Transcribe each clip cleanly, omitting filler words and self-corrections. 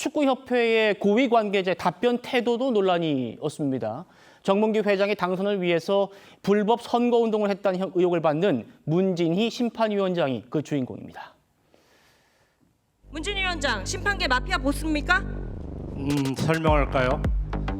축구협회의 고위 관계자의 답변 태도도 논란이 없습니다. 정몽규 회장의 당선을 위해서 불법 선거운동을 했다는 의혹을 받는 문진희 심판위원장이 그 주인공입니다. 문진희 위원장, 심판계 마피아 보스입니까? 설명할까요?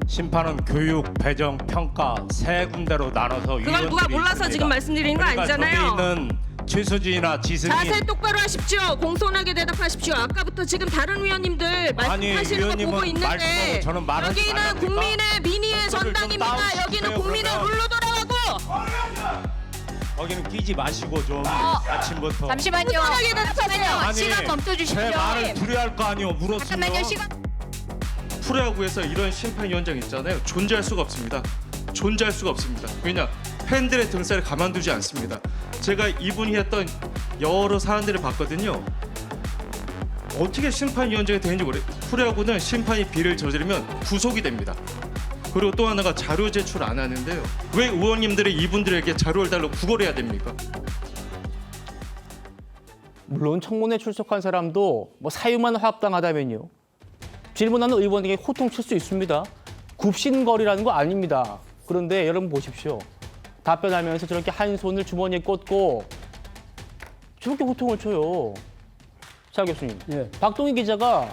심판은 교육, 배정, 평가 세 군데로 나눠서 그걸 누가 몰라서 있습니다. 지금 말씀드리는 거 그러니까 아니잖아요. 저기 있는 최수진이나 지승이 자세 똑바로 하십시오. 공손하게 대답하십시오. 아까부터 지금 다른 위원님들 말씀하시는 거 보고 위원님은 있는데 말씀하고 저는 말하지 여기는 말라니까. 국민의 민의의 그거를 좀 전당입니다. 다운시키세요, 여기는 국민의 그러면. 룰로 돌아가고 거기는 끼지 마시고 좀 아침부터 잠시만요. 무난하게 대답하세요. 아니, 시간 멈춰주십시오. 제 말을 두려할 거 아니오. 물었으면 잠깐만요. 시간. 프로야구에서 이런 심판위원장 있잖아요. 존재할 수가 없습니다. 존재할 수가 없습니다. 왜냐? 팬들의 등살을 가만두지 않습니다. 제가 이분이 했던 여러 사안들을 봤거든요. 어떻게 심판위원장이 되는지 모르겠어요. 프로야구는 심판이 비리를 저지르면 구속이 됩니다. 그리고 또 하나가 자료 제출 안 하는데요. 왜 의원님들이 이분들에게 자료를 달라고 구걸해야 됩니까? 물론 청문회 출석한 사람도 사유만 화합당하다면요. 질문하는 의원에게 호통칠 수 있습니다. 굽신거리라는 거 아닙니다. 그런데 여러분 보십시오. 답변하면서 저렇게 한 손을 주머니에 꽂고 저렇게 호통을 쳐요. 차 교수님, 예. 박동희 기자가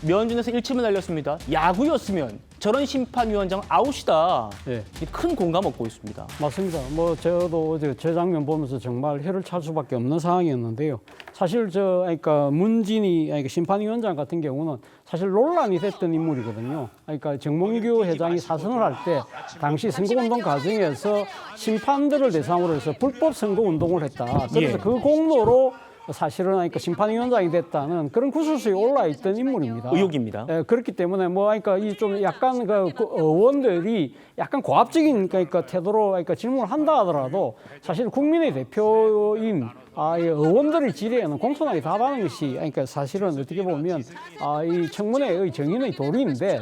면전에서 일침을 날렸습니다. 야구였으면 저런 심판위원장 아웃이다. 예. 큰 공감 얻고 있습니다. 맞습니다. 뭐 저도 어제 저 장면 보면서 정말 혀를 찰 수밖에 없는 상황이었는데요. 사실 그러니까 문진희 심판위원장 같은 경우는 사실 논란이 됐던 인물이거든요. 그러니까 정몽규 회장이 사선을 할 때 당시 선거운동 과정에서 심판들을 대상으로 해서 불법 선거운동을 했다. 그래서 예. 그 공로로 사실은 그러니까 심판위원장이 됐다는 그런 구설수에 올라 있던 인물입니다. 의혹입니다. 예, 그렇기 때문에 그러니까 이 좀 약간 그 의원들이 약간 고압적인 그러니까 태도로 그러니까 질문을 한다 하더라도 사실 국민의 대표인 이 의원들의 질의에는 공손하게 답하는 것이 그러니까 사실은 어떻게 보면 이 청문회의 정인의 도리인데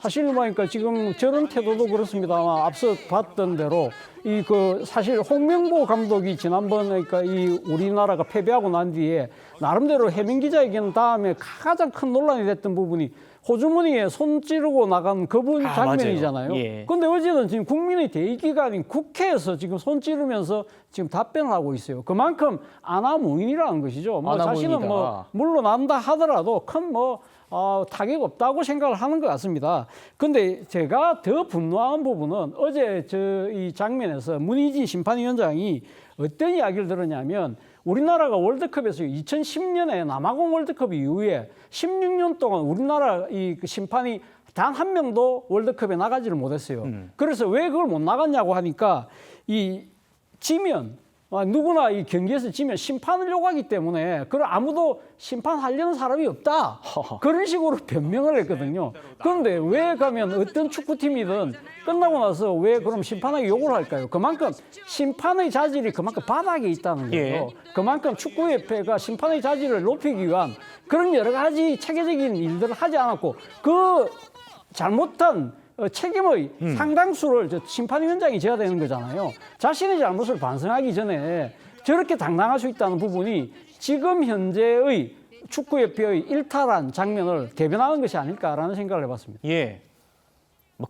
사실 그러니까 지금 저런 태도도 그렇습니다만 앞서 봤던 대로 사실 홍명보 감독이 지난번 그러니까 이 우리나라가 패배하고 난 뒤에 나름대로 해명 기자회견 다음에 가장 큰 논란이 됐던 부분이 호주머니에 손 찌르고 나간 그분 장면이잖아요. 맞아요. 예. 그런데 어제는 지금 국민의 대의기관인 국회에서 지금 손 찌르면서 지금 답변을 하고 있어요. 그만큼 아나무인이라는 것이죠. 자신은 아나무인이다. 물러난다 하더라도 큰 타격 없다고 생각을 하는 것 같습니다. 그런데 제가 더 분노한 부분은 어제 이 장면에서 문희진 심판위원장이 어떤 이야기를 들었냐면 우리나라가 월드컵에서 2010년에 남아공 월드컵 이후에 16년 동안 우리나라 심판이 단 한 명도 월드컵에 나가지를 못했어요. 그래서 왜 그걸 못 나갔냐고 하니까 지면 누구나 이 경기에서 지면 심판을 요구하기 때문에 그걸 아무도 심판하려는 사람이 없다. 그런 식으로 변명을 했거든요. 그런데 왜 가면 어떤 축구팀이든 끝나고 나서 왜 그럼 심판하기 요구를 할까요? 그만큼 심판의 자질이 그만큼 바닥에 있다는 거죠. 예. 그만큼 축구협회가 심판의 자질을 높이기 위한 그런 여러 가지 체계적인 일들을 하지 않았고 그 잘못한 책임의 상당수를 심판위원장이 져야 되는 거잖아요. 자신의 잘못을 반성하기 전에 저렇게 당당할 수 있다는 부분이 지금 현재의 축구협회의 일탈한 장면을 대변하는 것이 아닐까라는 생각을 해봤습니다. 예.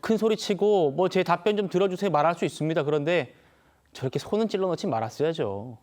큰 소리 치고 제 답변 좀 들어주세요 말할 수 있습니다. 그런데 저렇게 손은 찔러 넣지 말았어야죠.